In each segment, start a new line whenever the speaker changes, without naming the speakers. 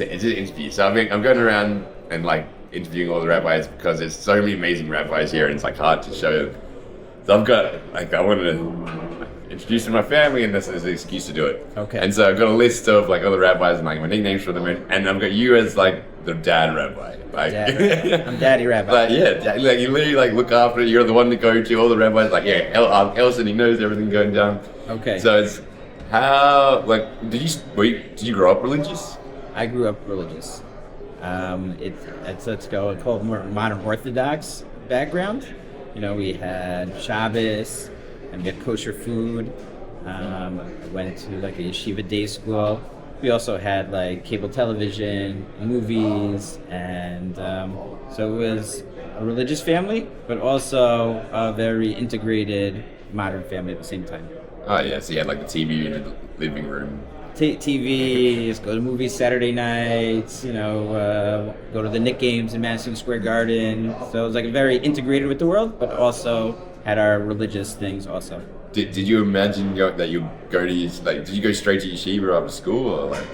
it's an interview. So I'm going around and like interviewing all the rabbis because there's so many amazing rabbis here, and it's like hard to show. So I've got like I wanted to introduce to my family, and this is the excuse to do it.
Okay.
And so I've got a list of like other rabbis and like my nicknames for them, and I've got you as like the dad rabbi. Like,
I'm daddy rabbi.
Like like you literally like look after it. You're the one to go to all the rabbis. Like Elsant, he knows everything going down.
Okay.
So it's how like did you grow up religious?
I grew up religious. Let's go called more modern Orthodox background. You know, we had Shabbos and we had kosher food. I went to like a yeshiva day school. We also had like cable television, movies, and so it was a religious family, but also a very integrated modern family at the same time.
Oh yeah, so you had like the TV in the living room.
TV, just go to movies Saturday nights, you know, go to the Knicks games in Madison Square Garden. So it was like very integrated with the world, but also had our religious things also.
Did you imagine that you go to like? Did you go straight to yeshiva after school or like?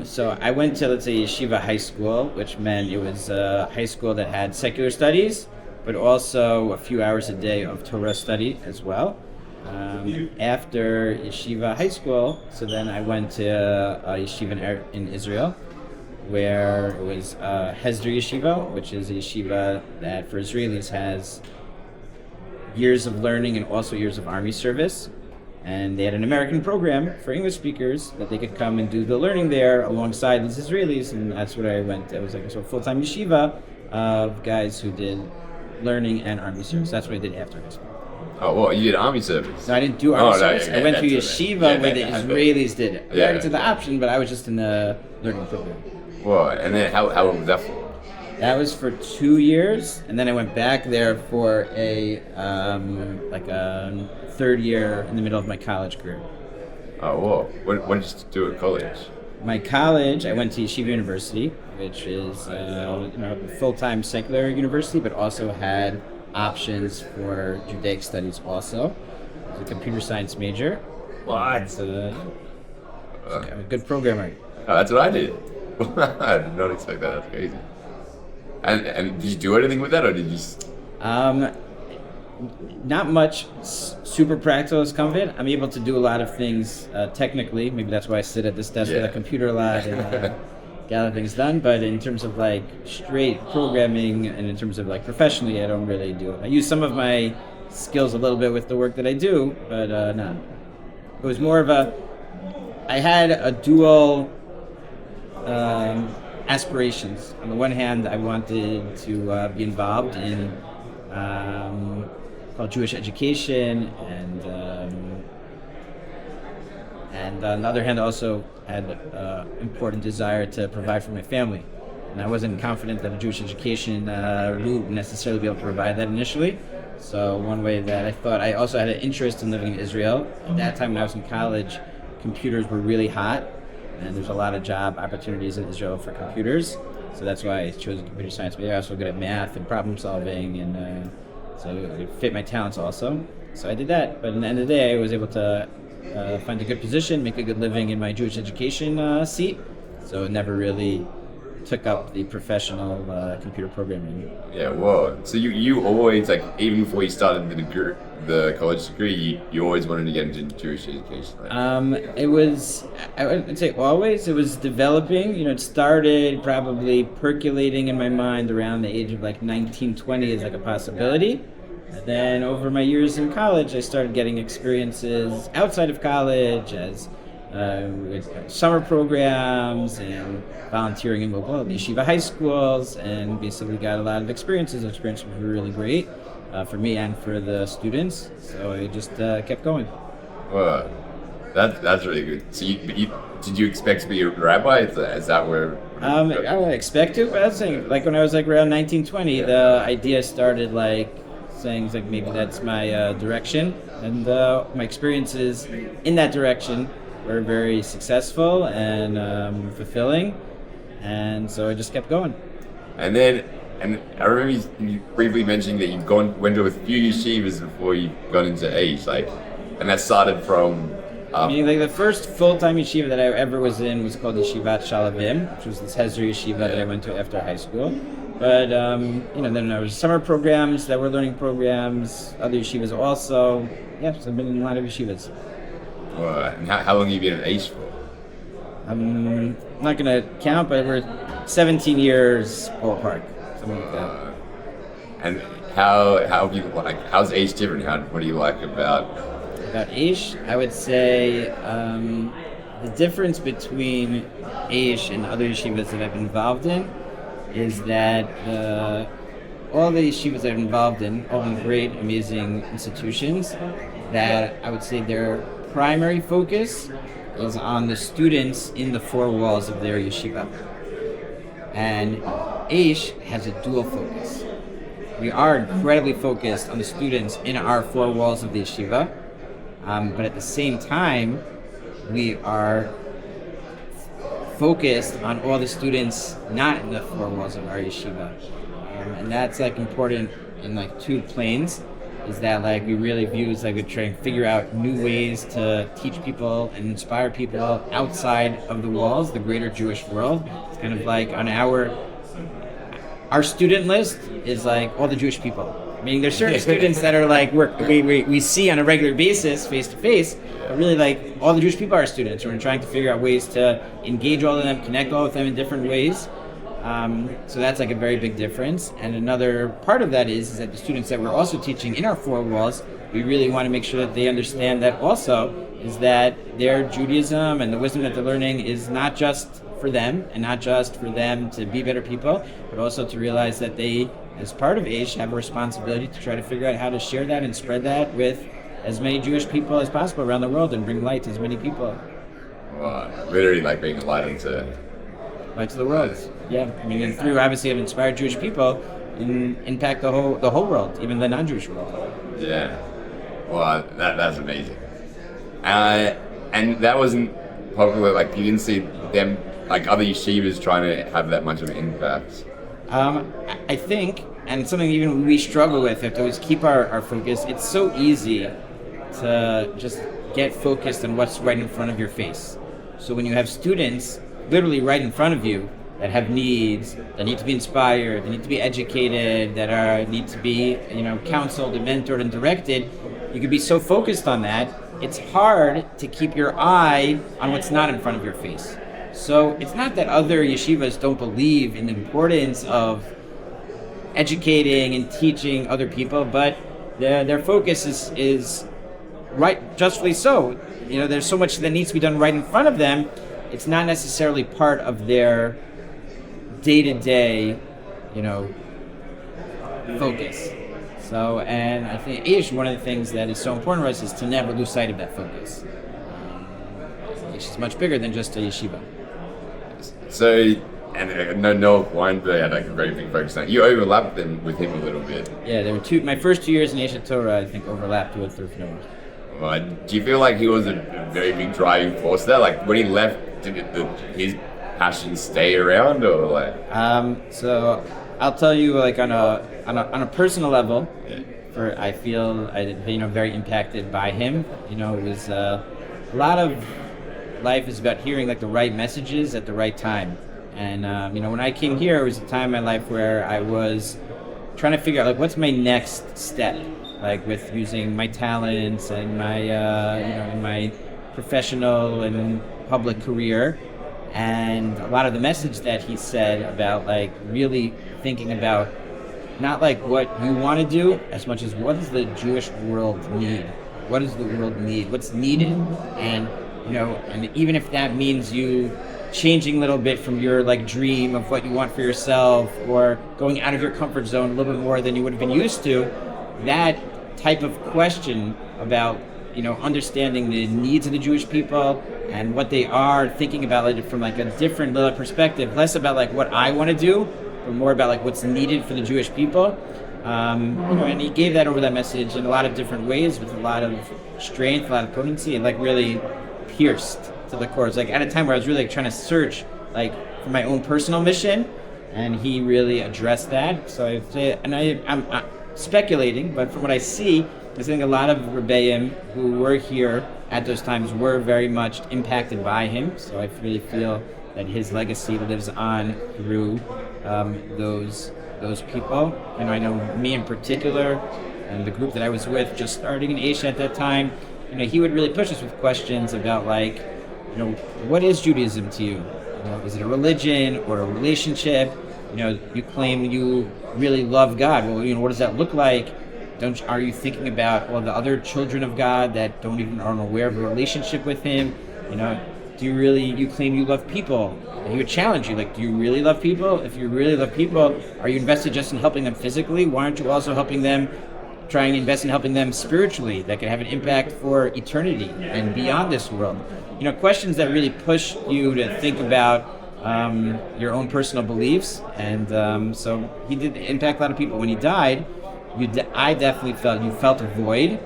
So I went to, let's say, Yeshiva high school, which meant it was a high school that had secular studies, but also a few hours a day of Torah study as well. After Yeshiva high school, so then I went to a yeshiva in Israel, where it was Hesder Yeshiva, which is a yeshiva that for Israelis has years of learning and also years of army service. And they had an American program for English speakers that they could come and do the learning there alongside these Israelis, and that's what I went. It was like a sort of full-time yeshiva of guys who did learning and army service. That's what I did after high school.
Oh, well, you did army service.
No, I didn't do army service.
Yeah,
I went to yeshiva where the Israelis did it. I got into the option, but I was just in the learning program.
Whoa, and then how long was that for?
That was for 2 years, and then I went back there for a third year in the middle of my college career.
Oh, whoa. What did you do at college?
My college, I went to Yeshiva University, which is a full-time secular university, but also had options for Judaic studies also. I was a computer science major.
What?
I'm a good programmer.
Oh, that's what I did. I did not expect that. That's crazy. And did you do anything with that, or did you?
Not much super practical has come of it. I'm able to do a lot of things technically. Maybe that's why I sit at this desk with a computer a lot and get a lot of things done. But in terms of like straight programming and in terms of like professionally, I don't really do it. I use some of my skills a little bit with the work that I do, but no. It was more of I had a dual aspirations. On the one hand, I wanted to be involved in called Jewish education, and on the other hand, I also had an important desire to provide for my family. And I wasn't confident that a Jewish education route would necessarily be able to provide that initially. So one way that I thought, I also had an interest in living in Israel. At that time when I was in college, computers were really hot, and there's a lot of job opportunities in Israel for computers. So that's why I chose computer science. But I was also good at math and problem solving, and so it fit my talents also. So I did that. But at the end of the day, I was able to find a good position, make a good living in my Jewish education seat. So it never really took up the professional computer programming.
Yeah, whoa. So you always, like, even before you started the college degree, you always wanted to get into Jewish education? Like.
It was, I would say always, it was developing. You know, it started probably percolating in my mind around the age of like 19, 20 as like a possibility. Then over my years in college, I started getting experiences outside of college as with summer programs and volunteering in local yeshiva high schools, and basically got a lot of experiences. Those experiences were really great for me and for the students. So I just kept going.
Well, that's really good. So did you expect to be a rabbi? Is that where?
I don't expect to, but I was saying, like when I was like around 19, 20, the idea started like saying like maybe that's my direction, and my experiences in that direction were very successful and fulfilling, and so I just kept going. And
I remember you briefly mentioning that went to a few yeshivas before you got into Aish, like, and that started from
Meaning, like, the first full-time yeshiva that I ever was in was called Yeshivat Shalavim, which was this Hezder yeshiva that I went to after high school. But, then there was summer programs that were learning programs, other yeshivas also. Yeah, so I've been in a lot of yeshivas.
And how long have you been at Aish for?
I'm not going to count, but we're 17 years ballpark, something like that.
And how's Aish different? What do you like about
Aish? I would say the difference between Aish and other yeshivas that I've been involved in is that all the yeshivas I've been involved in, all in great, amazing institutions, that I would say their primary focus is on the students in the four walls of their yeshiva. And Aish has a dual focus. We are incredibly focused on the students in our four walls of the yeshiva, but at the same time, we are focused on all the students not in the four walls of our yeshiva. And that's like important in like two planes, is that like we really view as like we try and figure out new ways to teach people and inspire people outside of the walls, the greater Jewish world. It's kind of like on our student list is like all the Jewish people. Meaning there's certain students that are like we see on a regular basis, face to face, but really like all the Jewish people are students. We're trying to figure out ways to engage all of them, connect all of them in different ways. So that's like a very big difference. And another part of that is that the students that we're also teaching in our four walls, we really want to make sure that they understand that also is that their Judaism and the wisdom that they're learning is not just for them and not just for them to be better people, but also to realize that they, as part of Aish, have a responsibility to try to figure out how to share that and spread that with as many Jewish people as possible around the world and bring light to as many people.
Well, literally like bringing light into
the world. Yeah, I mean, and through obviously have inspired Jewish people and impact the whole world, even the non-Jewish world.
Yeah, well, that's amazing. And that wasn't popular. Like you didn't see them like other yeshivas trying to have that much of an impact.
I think, and something even we struggle with, have to always keep our focus. It's so easy to just get focused on what's right in front of your face. So when you have students literally right in front of you that have needs, that need to be inspired, that need to be educated, that need to be counseled and mentored and directed, you could be so focused on that, it's hard to keep your eye on what's not in front of your face. So it's not that other yeshivas don't believe in the importance of educating and teaching other people, but their focus is right, justly so. There's so much that needs to be done right in front of them. It's not necessarily part of their day-to-day, focus. So, and I think Aish, one of the things that is so important for us is to never lose sight of that focus. Aish is much bigger than just a yeshiva.
So, and no Weinberg had like a very big focus on it. You overlapped them with him a little bit.
Yeah, there were my first 2 years in Aish HaTorah, I think, overlapped with Noah.
Well, do you feel like he was a very big driving force there? Like when he left, did his passion stay around, or like?
So I'll tell you, like on a personal level,
yeah.
I feel very impacted by him. It was a lot of life is about hearing like the right messages at the right time. And when I came here, it was a time in my life where I was trying to figure out like what's my next step, like with using my talents and my in my professional and public career. And a lot of the message that he said about like really thinking about not like what you want to do as much as what does the Jewish world need? What does the world need? What's needed? And and even if that means you changing a little bit from your like dream of what you want for yourself or going out of your comfort zone a little bit more than you would have been used to, that type of question about understanding the needs of the Jewish people and what they are, thinking about it from like a different little perspective, less about like what I want to do, but more about like what's needed for the Jewish people. And he gave that message in a lot of different ways with a lot of strength, a lot of potency, and like really pierced to the core. It's like at a time where I was really like trying to search like for my own personal mission, and he really addressed that. So I'd say, and I'm speculating, but from what I see, I think a lot of Rebbeim who were here at those times were very much impacted by him. So I really feel that his legacy lives on through those people. And I know me in particular, and the group that I was with, just starting in Aish at that time, he would really push us with questions about what is Judaism to you? Is it a religion or a relationship? You claim you really love God. Well, what does that look like? Are you thinking about all the other children of God that aren't aware of a relationship with Him? You claim you love people? And He would challenge you, do you really love people? If you really love people, are you invested just in helping them physically? Why aren't you also trying to invest in helping them spiritually that can have an impact for eternity and beyond this world? Questions that really push you to think about your own personal beliefs. And so he did impact a lot of people. When he died, I definitely felt a void.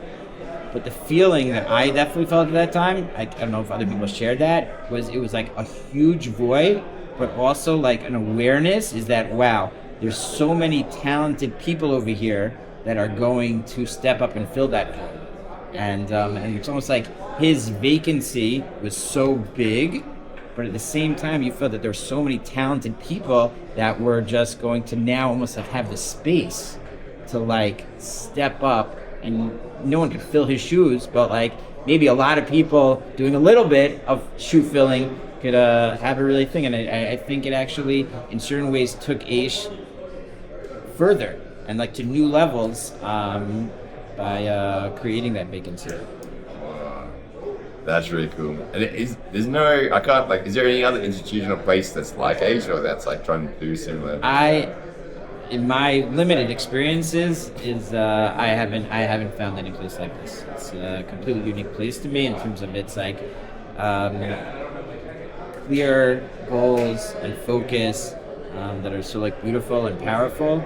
But the feeling that I definitely felt at that time, I don't know if other people shared that, it was like a huge void, but also like an awareness is that, wow, there's so many talented people over here that are going to step up and fill that void. And it's almost like his vacancy was so big, but at the same time you felt that there were so many talented people that were just going to now almost have the space to step up, and no one could fill his shoes, but maybe a lot of people doing a little bit of shoe filling could have a really thing. And I think it actually in certain ways took Aish further and to new levels by creating that vacancy.
That's really cool. And is there any other institutional place that's like Aish or that's trying to do similar?
In my limited experiences, I haven't found any place like this. It's a completely unique place to me in terms of its clear goals and focus that are so beautiful and powerful.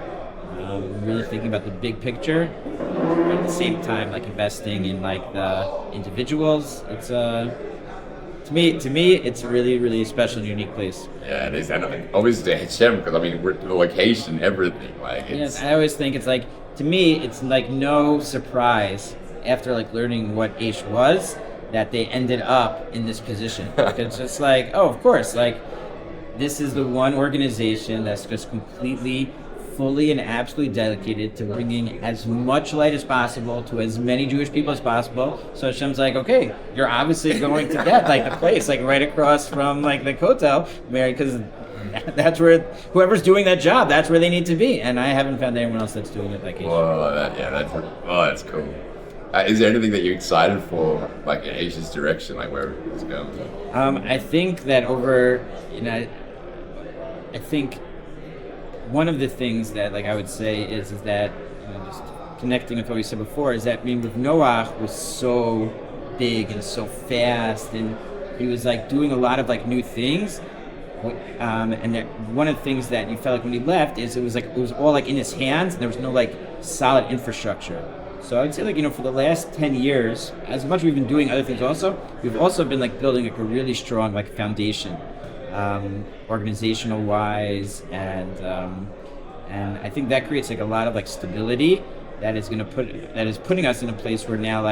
Really thinking about the big picture, but at the same time investing in the individuals. It's to me it's a really, really special and unique place.
Yeah, it is. And obviously Hashem, because the location, everything.
Yes, I always think it's to me it's no surprise after learning what Aish was that they ended up in this position. It's just oh, of course, this is the one organization that's just completely, fully and absolutely dedicated to bringing as much light as possible to as many Jewish people as possible. So Hashem's okay, you're obviously going to get the place right across from the Kotel, Mary, because that's where whoever's doing that job, that's where they need to be. And I haven't found anyone else that's doing it like Aish.
Well, that's cool. Is there anything that you're excited for, in Aish's direction, where it's going?
I think that I think one of the things that I would say is that just connecting with what we said before is that with Noah was so big and so fast, and he was doing a lot of new things, and that one of the things that you felt when he left is it was all in his hands, and there was no solid infrastructure. So I would say for the last 10 years, as much as we've been doing other things also, we've also been building a really strong foundation, organizational wise, and I think that creates a lot of stability that is putting us in a place where now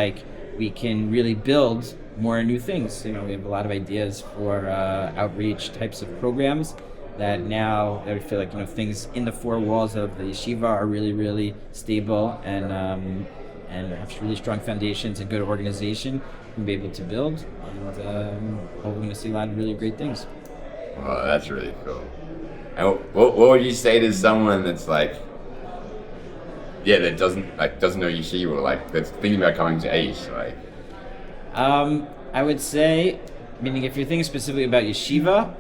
we can really build more new things. We have a lot of ideas for outreach types of programs that now I feel things in the four walls of the Yeshiva are really, really stable and have really strong foundations and good organization can be able to build, and hopefully we're going to see a lot of really great things.
Oh, that's really cool. And what would you say to someone that's that doesn't know Yeshiva, that's thinking about coming to Aish?
I would say, meaning if you're thinking specifically about Yeshiva,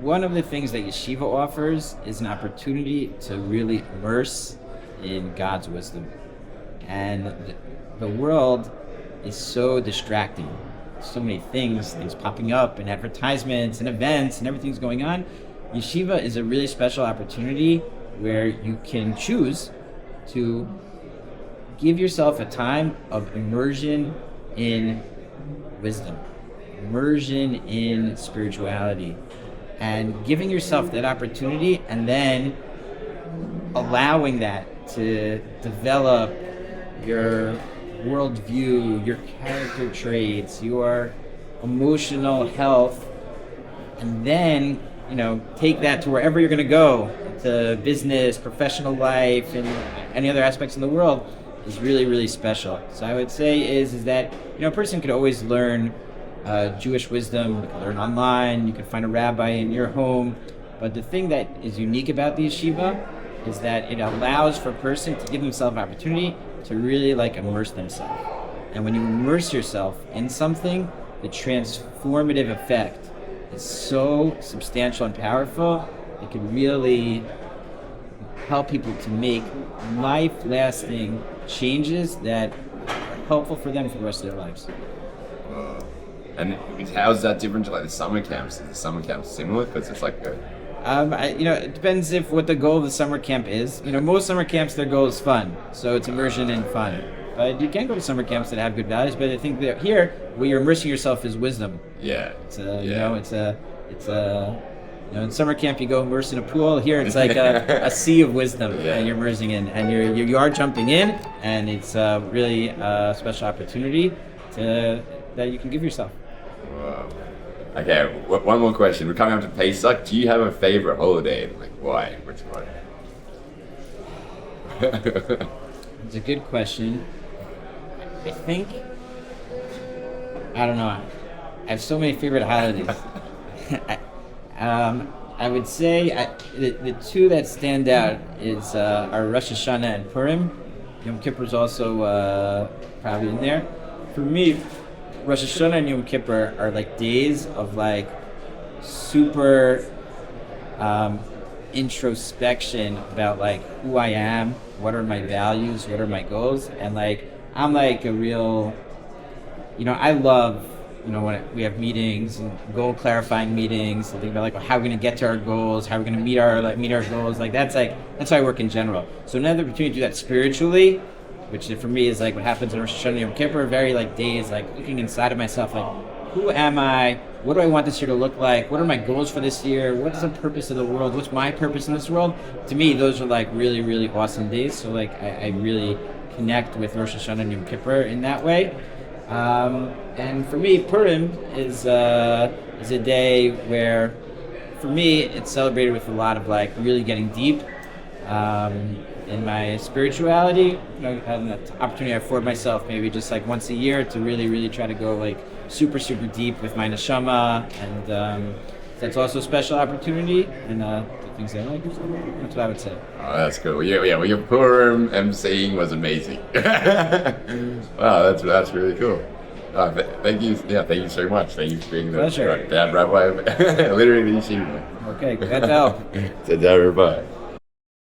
one of the things that Yeshiva offers is an opportunity to really immerse in God's wisdom. And the world is so distracting. So many things popping up, and advertisements and events and everything's going on. Yeshiva is a really special opportunity where you can choose to give yourself a time of immersion in wisdom, immersion in spirituality, and giving yourself that opportunity and then allowing that to develop your worldview, your character traits, your emotional health, and then take that to wherever you're going to go, to business, professional life, and any other aspects in the world, is really, really special. So I would say is that a person could always learn Jewish wisdom. You can learn online. You can find a rabbi in your home. But the thing that is unique about the yeshiva is that it allows for a person to give themselves an opportunity to really immerse themselves. And when you immerse yourself in something, the transformative effect is so substantial and powerful. It can really help people to make life-lasting changes that are helpful for them for the rest of their lives.
And how is that different to the summer camps? Is the summer camps similar? Because it's
it depends what the goal of the summer camp is. Most summer camps, their goal is fun, so it's immersion and fun. But you can go to summer camps that have good values. But I think that here, where you're immersing yourself is wisdom.
Yeah.
In summer camp you go immerse in a pool. Here it's like a sea of wisdom that you're immersing in, and you are jumping in, and it's really a special opportunity that you can give yourself.
Wow. Okay, one more question. We're coming up to Pesach. Do you have a favorite holiday? Why? Which one?
It's a good question. I don't know. I have so many favorite holidays. I would say the two that stand out is our Rosh Hashanah and Purim. Yom Kippur is also probably in there. For me, Rosh Hashanah and Yom Kippur are days of super introspection about who I am, what are my values, what are my goals, and I'm a real, I love when we have meetings and goal clarifying meetings, and think about how we're going to get to our goals, how we're going to meet our goals. That's how I work in general. So another opportunity to do that spiritually, which for me is what happens in Rosh Hashanah and Yom Kippur, very days looking inside of myself, who am I? What do I want this year to look like? What are my goals for this year? What is the purpose of the world? What's my purpose in this world? To me, those are really, really awesome days. So I really connect with Rosh Hashanah and Yom Kippur in that way. And for me, Purim is a day where, for me, it's celebrated with a lot of really getting deep in my spirituality. An opportunity I afford myself maybe just once a year to really, really try to go super, super deep with my neshama, and that's also a special opportunity. And the things I like, that's what I would say.
Oh, that's cool. Yeah. Well, your Purim emceeing was amazing. Wow, that's really cool. Thank you. Yeah, thank you so much. Thank you for being the dad rabbi, literally the Yeshiva.
Okay, glad to help.
Dad rabbi.